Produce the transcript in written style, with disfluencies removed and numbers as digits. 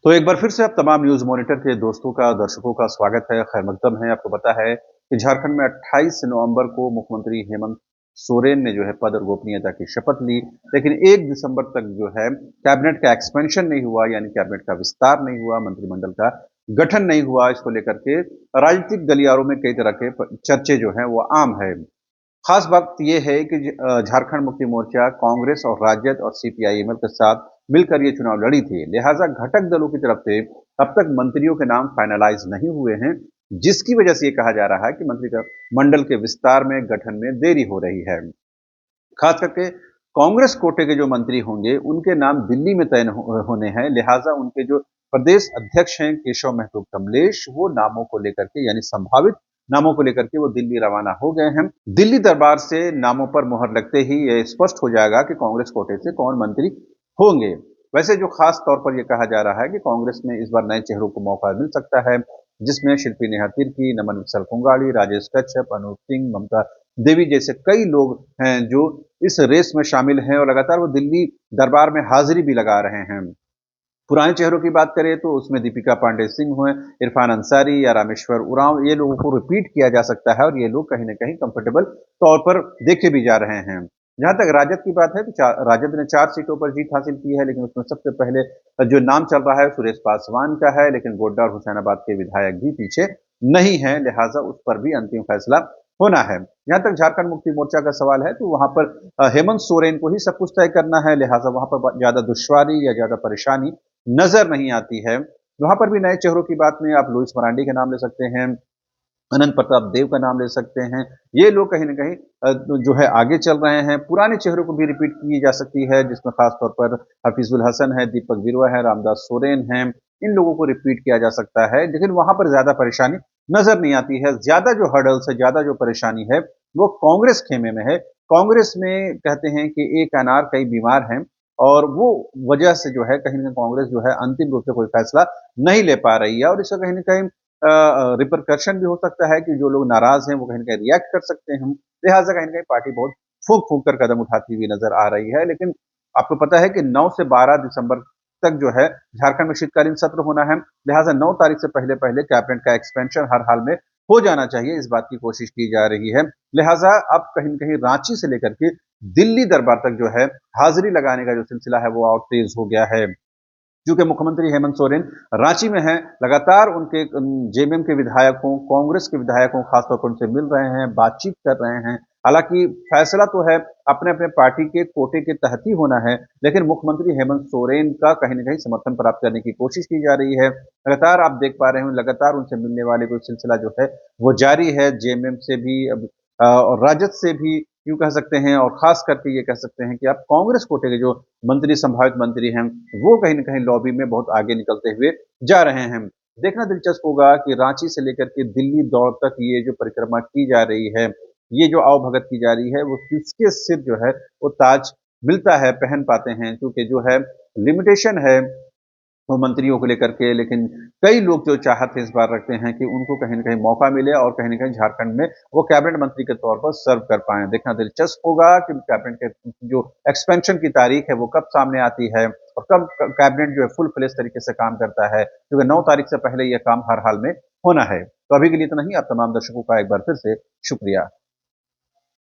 तो एक बार फिर से आप तमाम न्यूज़ मॉनिटर के दोस्तों का, दर्शकों का स्वागत है, खैर मकदम है। आपको पता है कि झारखंड में 28 नवंबर को मुख्यमंत्री हेमंत सोरेन ने जो है पद और गोपनीयता की शपथ ली, लेकिन 1 दिसंबर तक जो है कैबिनेट का एक्सपेंशन नहीं हुआ, यानी कैबिनेट का विस्तार नहीं हुआ, मंत्रिमंडल का गठन नहीं हुआ। इसको लेकर के राजनीतिक गलियारों में कई तरह के चर्चे जो हैं वो आम है। खास बात ये है कि झारखंड मुक्ति मोर्चा कांग्रेस और राजद और सीपीआई-एमएल के साथ मिलकर ये चुनाव लड़ी थी। लिहाजा घटक दलों की तरफ से अब तक मंत्रियों के नाम फाइनलाइज नहीं हुए हैं, जिसकी वजह से ये कहा जा रहा है कि मंत्रिमंडल के विस्तार में, गठन में देरी हो रही है। खास करके कांग्रेस कोटे के जो मंत्री होंगे, उनके नाम दिल्ली में तय होने हैं। लिहाजा उनके जो प्रदेश अध्यक्ष हैं केशव महतो कमलेश, वो नामों को लेकर के यानी संभावित नामों को लेकर के वो दिल्ली रवाना हो गए हैं। दिल्ली दरबार से नामों पर मुहर लगते ही ये स्पष्ट हो जाएगा कि कांग्रेस कोटे से कौन मंत्री होंगे। वैसे जो खास तौर पर यह कहा जा रहा है कि कांग्रेस में इस बार नए चेहरों को मौका मिल सकता है, जिसमें शिल्पी नेहा तिर्की, नमन विसल कुंगाड़ी, राजेश कच्छप, अनूप सिंह, ममता देवी जैसे कई लोग हैं जो इस रेस में शामिल हैं और लगातार वो दिल्ली दरबार में हाजिरी भी लगा रहे हैं। पुराने चेहरों की बात करें तो उसमें दीपिका पांडे सिंह हुए, इरफान अंसारी या रामेश्वर उरांव, ये लोगों को रिपीट किया जा सकता है और ये लोग कहीं न कहीं कंफर्टेबल तौर पर देखे भी जा रहे हैं। जहाँ तक राजद की बात है तो राजद ने 4 सीटों पर जीत हासिल की है, लेकिन उसमें सबसे पहले जो नाम चल रहा है सुरेश पासवान का है, लेकिन गोड्डा और हुसैनाबाद के विधायक भी पीछे नहीं है, लिहाजा उस पर भी अंतिम फैसला होना है। जहाँ तक झारखंड मुक्ति मोर्चा का सवाल है तो वहां पर हेमंत सोरेन को ही सब कुछ तय करना है, लिहाजा वहां पर ज्यादा दुश्वारी या ज्यादा परेशानी नजर नहीं आती है। वहां पर भी नए चेहरों की बात में आप लुइस मरांडी के नाम ले सकते हैं, अनंत प्रताप देव का नाम ले सकते हैं। ये लोग कहीं न कहीं जो है आगे चल रहे हैं। पुराने चेहरों को भी रिपीट की जा सकती है, जिसमें खास तौर पर हफीजुल हसन है, दीपक बिरुआ है, रामदास सोरेन हैं। इन लोगों को रिपीट किया जा सकता है, लेकिन वहां पर ज्यादा परेशानी नजर नहीं आती है। ज्यादा जो हर्डल्स है, ज्यादा जो परेशानी है, वो कांग्रेस खेमे में है। कांग्रेस में कहते हैं कि एक अनार कई बीमार हैं और वो वजह से जो है कहीं न कहीं कांग्रेस जो है अंतिम रूप से कोई फैसला नहीं ले पा रही है और इसका कहीं न कहीं रिपरकशन भी हो सकता है कि जो लोग नाराज हैं वो कहीं न कहीं रिएक्ट कर सकते हैं। लिहाजा कहीं न कहीं पार्टी बहुत फूँक-फूँक कर कदम उठाती हुई नज़र आ रही है। लेकिन आपको पता है कि 9 से 12 दिसंबर तक जो है झारखंड में शीतकालीन सत्र होना है। लिहाजा 9 तारीख से पहले-पहले कैबिनेट का एक्सपेंशन हर हाल में हो जाना चाहिए, इस बात की कोशिश की जा रही है। लिहाजा अब कहीं न कहीं रांची से लेकर के दिल्ली दरबार तक जो है हाज़िरी लगाने का जो सिलसिला है वो और तेज़ हो गया है। क्योंकि मुख्यमंत्री हेमंत सोरेन रांची में हैं, लगातार उनके जेएमएम के विधायकों, कांग्रेस के विधायकों खासतौर पर उनसे मिल रहे हैं, बातचीत कर रहे हैं। हालांकि फैसला तो है अपने-अपने पार्टी के कोटे के तहत ही होना है, लेकिन मुख्यमंत्री हेमंत सोरेन का कहीं न कहीं समर्थन प्राप्त करने की कोशिश की जा रही है। लगातार आप देख पा रहे हो, लगातार उनसे मिलने वाले कोई सिलसिला जो है, वो जारी है। जेएमएम से भी और राजद से भी यूँ कह सकते हैं और ख़ास करके ये कह सकते हैं कि अब कांग्रेस कोटे के जो मंत्री संभावित मंत्री हैं, वो कहीं न कहीं लॉबी में बहुत आगे निकलते हुए जा रहे हैं। देखना दिलचस्प होगा कि रांची से लेकर के दिल्ली दौड़ तक ये जो परिक्रमा की जा रही है, ये जो आवभगत की जा रही है, वो किसके सिर जो है वो ताज मिलता है, पहन पाते हैं क्योंकि जो है लिमिटेशन है वो मंत्रियों को लेकर के, लेकिन कई लोग जो चाहत इस बार रखते हैं कि उनको कहीं न कहीं मौका मिले और कहीं न कहीं झारखंड में वो कैबिनेट मंत्री के तौर पर सर्व कर पाएँ। देखना दिलचस्प होगा कि कैबिनेट के जो एक्सपेंशन की तारीख है वो कब सामने आती है और कब कैबिनेट जो है फुल फ्लेज तरीके से काम करता है, क्योंकि 9 तारीख से पहले ये काम हर हाल में होना है। तो अभी के लिए इतना ही। आप तमाम दर्शकों का एक बार फिर से शुक्रिया।